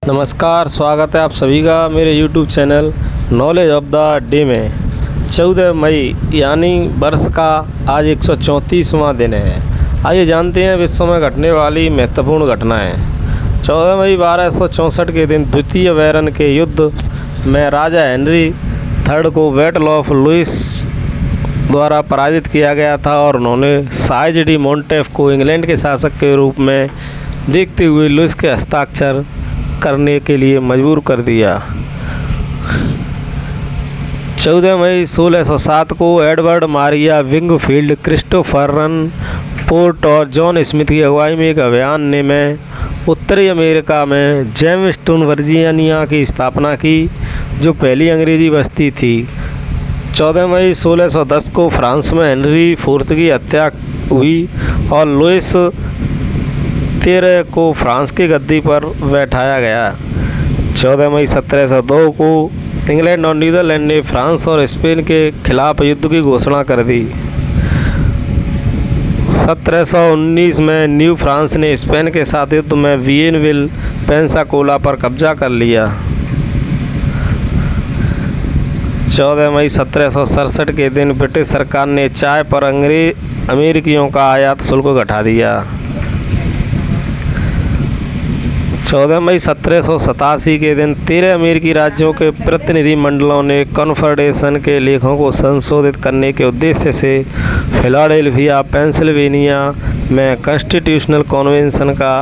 नमस्कार, स्वागत है आप सभी का मेरे YouTube channel knowledge of the day में। 14 मई यानी वर्ष का आज 134वां दिन है। आइए जानते हैं विश्व में घटने वाली महत्वपूर्ण घटनाएं। 14 मई 1264 के दिन द्वितीय बैरन के युद्ध में राजा हेनरी थर्ड को बैटल ऑफ लुइस द्वारा पराजित किया गया था और उन्होंने साइज डी मोंटेफ को इंग्लैंड के शासक के रूप में देखते हुए लुइस के हस्ताक्षर करने के लिए मजबूर कर दिया। 14 मई 1607 को Edward Maria Wingfield, Christopher Newport और जॉन स्मिथ की अगुवाई में एक अभियान ने में उत्तरी अमेरिका में जेमस्टोन वर्जीनिया की स्थापना की, जो पहली अंग्रेजी बस्ती थी। 14 मई 1610 को फ्रांस में हेनरी IV की हत्या हुई और लुइस 13 को फ्रांस की गद्दी पर बैठाया गया। 14 मई 1702 को इंग्लैंड और नीदरलैंड ने फ्रांस और स्पेन के खिलाफ युद्ध की घोषणा कर दी। 1719 में न्यू फ्रांस ने स्पेन के साथ युद्ध में वियनविल पेंसाकोला पर कब्जा कर लिया। 14 मई 1767 के दिन ब्रिटिश सरकार ने चाय पर अमेरिकियों का आयात शुल्क घटा दिया। 14 मई 1787 के दिन 13 अमेरिकी राज्यों के प्रतिनिधिमंडलों ने कॉन्फेडरेशन के लेखों को संशोधित करने के उद्देश्य से फिलाडेल्फिया, पेंसिल्वेनिया में कॉन्स्टिट्यूशनल कन्वेंशन का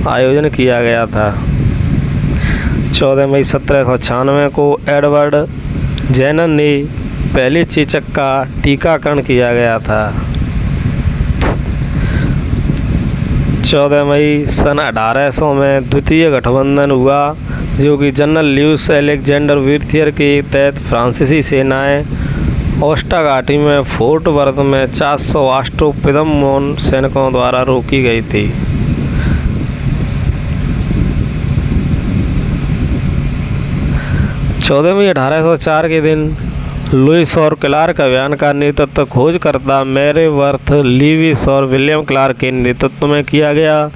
आयोजन किया गया था। 14 मई 1796 को एडवर्ड जेनर ने पहले चेचक का टीकाकरण किया गया था। 14 मई सन 1800 में द्वितीय गठबंधन हुआ, जो कि जनरल ल्यूस अलेक्जेंडर विर्थियर के तहत फ्रांसीसी सेनाएं ओस्टा घाटी में फोर्ट वर्थ में 400 ऑस्ट्रो-पिदमोन सैनिकों द्वारा रोकी गई थी। 14 मई 1804 के दिन लुइस और क्लार्क अभियान का नेतृत्व खोजकर्ता मैरीवर्थ लीविस और विलियम क्लार्क के नेतृत्व में किया गया,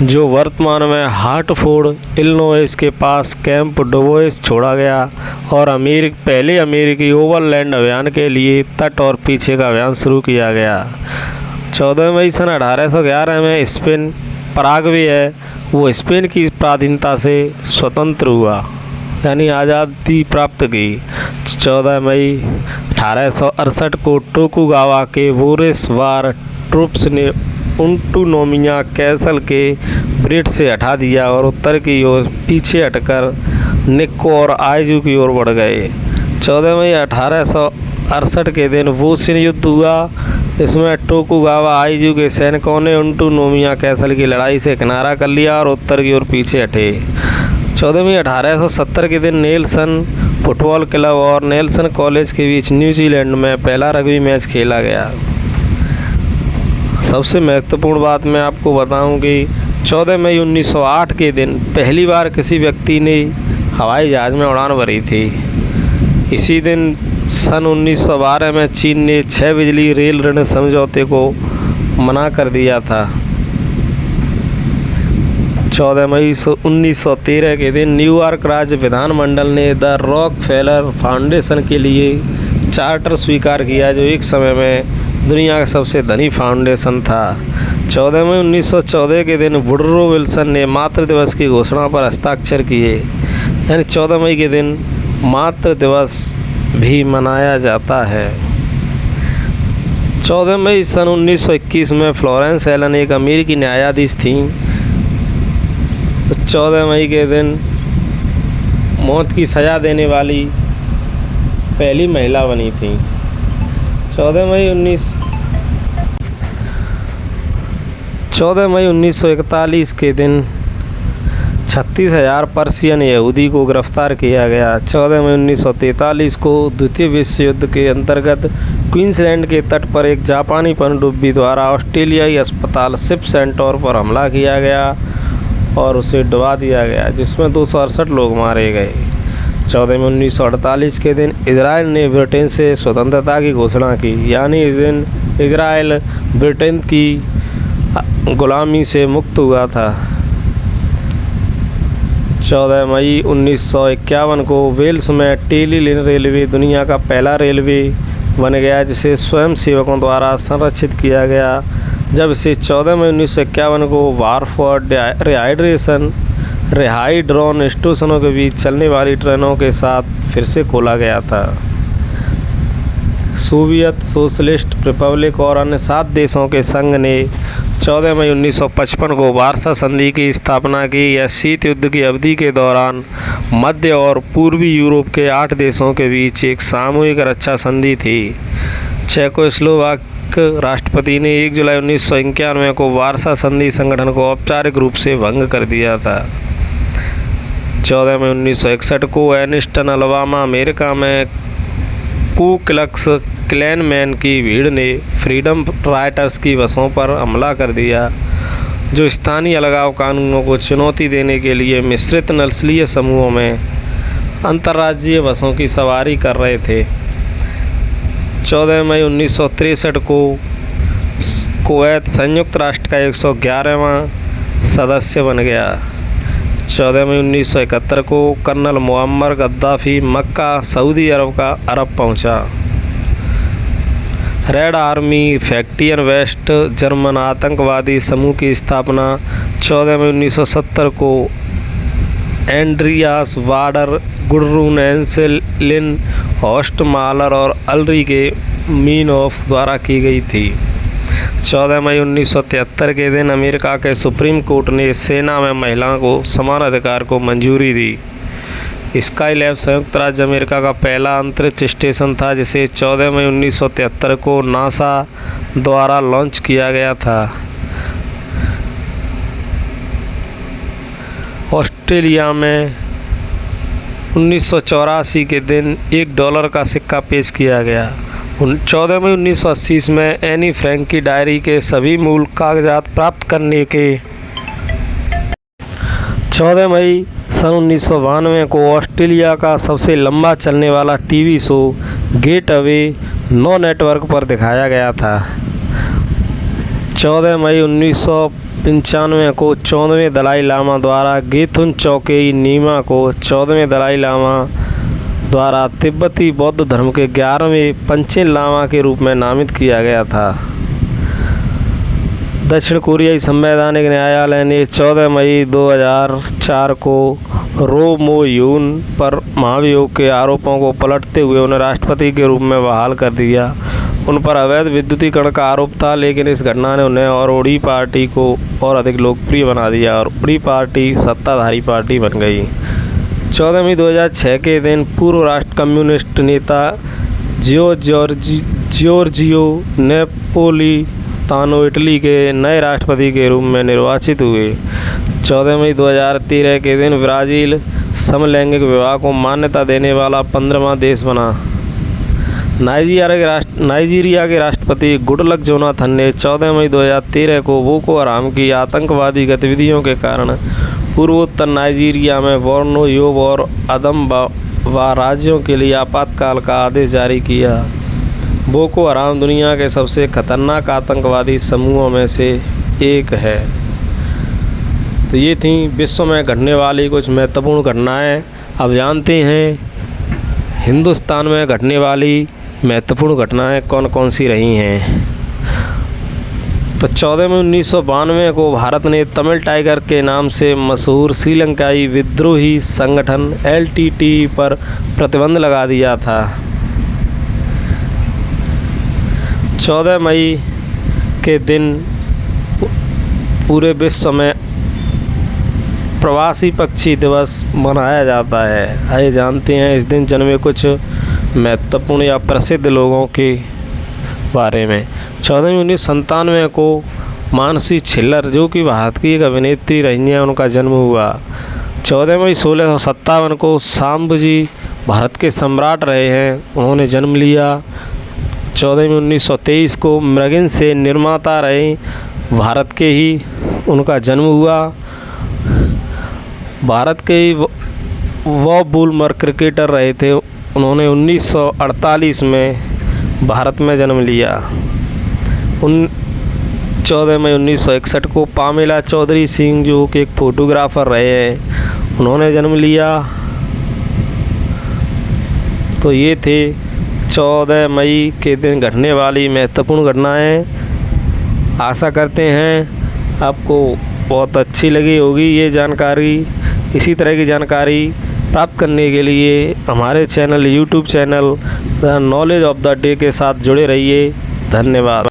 जो वर्तमान में हार्टफोर्ड इलिनॉइस के पास कैंप डुबोइस छोड़ा गया और पहले अमेरिकी ओवरलैंड अभियान के लिए तट और पीछे का अभियान शुरू किया गया। 14 मई सन 1811 में स्पेन पराग्वे है वो स्पेन की पराधीनता से स्वतंत्र हुआ, यानी आज़ादी प्राप्त की। 14 मई 1868 को टोकुगावा के बोरिस वार ट्रूप्स ने उंटुनोमिया कैसल के ब्रिट से हटा दिया और उत्तर की ओर पीछे हटकर निक्को और आइजू की ओर बढ़ गए। 14 मई 1868 के दिन वोशिन युद्ध हुआ, जिसमें टोकुगावा आइजू के सैनिकों ने उंटुनोमिया कैसल की लड़ाई से किनारा कर लिया और उत्तर की ओर पीछे हटे। 14 मई 1870 के दिन नेल्सन फुटबॉल क्लब और नेल्सन कॉलेज के बीच न्यूजीलैंड में पहला रग्बी मैच खेला गया। सबसे महत्वपूर्ण बात मैं आपको बताऊं कि 14 मई 1908 के दिन पहली बार किसी व्यक्ति ने हवाई जहाज़ में उड़ान भरी थी। इसी दिन सन 1912 में चीन ने 6 बिजली रेल ऋण समझौते को मना कर दिया था। 14 मई 1913 के दिन न्यूयॉर्क राज्य विधानमंडल ने द रॉकफेलर फाउंडेशन के लिए चार्टर स्वीकार किया, जो एक समय में दुनिया का सबसे धनी फाउंडेशन था। 14 मई 1914 के दिन वुडरो विल्सन ने मातृ दिवस की घोषणा पर हस्ताक्षर किए, यानी 14 मई के दिन मातृ दिवस भी मनाया जाता है। 14 मई सन 1921 में फ्लोरेंस एलन एक अमेरिकी न्यायाधीश थीं। 14 मई के दिन मौत की सज़ा देने वाली पहली महिला बनी थी। 14 मई 1941 के दिन 36,000 पर्शियन यहूदी को गिरफ्तार किया गया। 14 मई 1943 को द्वितीय विश्व युद्ध के अंतर्गत क्वींसलैंड के तट पर एक जापानी पनडुब्बी द्वारा ऑस्ट्रेलियाई अस्पताल शिप सेंटर पर हमला किया गया और उसे डुबा दिया गया, जिसमें 268 लोग मारे गए। 14 मई 1948 के दिन इजराइल ने ब्रिटेन से स्वतंत्रता की घोषणा की, यानी इस दिन इजराइल ब्रिटेन की गुलामी से मुक्त हुआ था। 14 मई 1951 को वेल्स में टेली लेन रेलवे दुनिया का पहला रेलवे बन गया, जिसे स्वयं सेवकों द्वारा संरक्षित किया गया। जब इसे 14 मई 1951 को वारफोर्ड रिहाइड्रॉन स्टेशनों के बीच चलने वाली ट्रेनों के साथ फिर से खोला गया था। सोवियत सोशलिस्ट रिपब्लिक और अन्य 7 देशों के संघ ने 14 मई 1955 को वार्सा संधि की स्थापना की। यह शीत युद्ध की अवधि के दौरान मध्य और पूर्वी यूरोप के 8 देशों के बीच एक सामूहिक रक्षा संधि थी। चेकोस्लोवाक राष्ट्रपति ने 1 जुलाई 1991 को वार्सा संधि संगठन को औपचारिक रूप से भंग कर दिया था। 14 मई 1961 को एनिस्टन अलबामा अमेरिका में कू क्लक्स क्लैन मैन की भीड़ ने फ्रीडम राइटर्स की बसों पर हमला कर दिया, जो स्थानीय अलगाव कानूनों को चुनौती देने के लिए मिश्रित नस्लीय समूहों में अंतर्राज्यीय बसों की सवारी कर रहे थे। 14 मई 1963 को कुवैत संयुक्त राष्ट्र का 111वां सदस्य बन गया। 14 मई 1971 को कर्नल मुअम्मर गद्दाफी मक्का सऊदी अरब पहुंचा। रेड आर्मी फैक्टियन वेस्ट जर्मन आतंकवादी समूह की स्थापना 14 मई 1970 को एंड्रियास वाडर, गुडरून एंसेलिन, हॉस्ट मालर और अल्रिके मीनोफ द्वारा की गई थी। 14 मई 1973 के दिन अमेरिका के सुप्रीम कोर्ट ने सेना में महिलाओं को समान अधिकार को मंजूरी दी। स्काईलैब संयुक्त राज्य अमेरिका का पहला अंतरिक्ष स्टेशन था, जिसे 14 मई 1973 को नासा द्वारा लॉन्च किया गया था। ऑस्ट्रेलिया में 1984 के दिन $1 का सिक्का पेश किया गया। 14 मई 1980 में एनी फ्रैंक की डायरी के सभी मूल कागजात प्राप्त करने के 14 मई सन 1992 को ऑस्ट्रेलिया का सबसे लंबा चलने वाला TV show get away 9 network पर दिखाया गया था। 14 मई 1995 को 14वें दलाई लामा द्वारा गेथुन चौकेई नीमा को 14वें दलाई लामा द्वारा तिब्बती बौद्ध धर्म के 11वें पंचेन लामा के रूप में नामित किया गया था। दक्षिण कोरियाई संवैधानिक न्यायालय ने 14 मई 2004 को रो मो यून पर महाभियोग के आरोपों को पलटते हुए उन्हें राष्ट्रपति के रूप में बहाल कर दिया। उन पर अवैध विद्युतीकरण का आरोप था, लेकिन इस घटना ने उन्हें और उडी पार्टी को और अधिक लोकप्रिय बना दिया और उडी पार्टी सत्ताधारी पार्टी बन गई। 14 मई 2006 के दिन पूर्व राष्ट्र कम्युनिस्ट नेता जियोर्जियो नेपोलितानो इटली के नए राष्ट्रपति के रूप में निर्वाचित हुए। 14 मई 2013 के दिन ब्राज़ील समलैंगिक विवाह को मान्यता देने वाला 15वां देश बना। नाइजीरिया के राष्ट्रपति गुडलक जोनाथन ने 14 मई 2013 को बोको हराम की आतंकवादी गतिविधियों के कारण पूर्वोत्तर नाइजीरिया में बोर्नो, योब और अदमावा राज्यों के लिए आपातकाल का आदेश जारी किया। बोको हराम दुनिया के सबसे खतरनाक आतंकवादी समूहों में से एक है। तो ये थी विश्व में घटने वाली कुछ महत्वपूर्ण घटनाएं। अब जानते हैं हिंदुस्तान में घटने वाली महत्वपूर्ण घटनाएं कौन कौन सी रही हैं। तो 14 मई 1992 को भारत ने तमिल टाइगर के नाम से मशहूर श्रीलंकाई विद्रोही संगठन LTTE पर प्रतिबंध लगा दिया था। 14 मई के दिन पूरे विश्व में प्रवासी पक्षी दिवस मनाया जाता है। आइए जानते हैं इस दिन जन्मे कुछ महत्वपूर्ण या प्रसिद्ध लोगों के बारे में। 14 मई 1997 को मानसी छिल्लर, जो कि भारत की एक अभिनेत्री रही हैं, उनका जन्म हुआ। 14 मई 1657 को सांबजी भारत के सम्राट रहे हैं, उन्होंने जन्म लिया। 14 मई 1923 को मृगिन से निर्माता रहे भारत के ही, उनका जन्म हुआ। भारत के ही वॉ बुलमर क्रिकेटर रहे थे, उन्होंने 1948 में भारत में जन्म लिया। 14 मई 1961 को पामेला चौधरी सिंह, जो कि एक फ़ोटोग्राफ़र रहे हैं, उन्होंने जन्म लिया। तो ये थे 14 मई के दिन घटने वाली महत्वपूर्ण घटनाएं। आशा करते हैं आपको बहुत अच्छी लगी होगी ये जानकारी। इसी तरह की जानकारी प्राप्त करने के लिए हमारे channel YouTube channel the knowledge of the day के साथ जुड़े रहिए। धन्यवाद।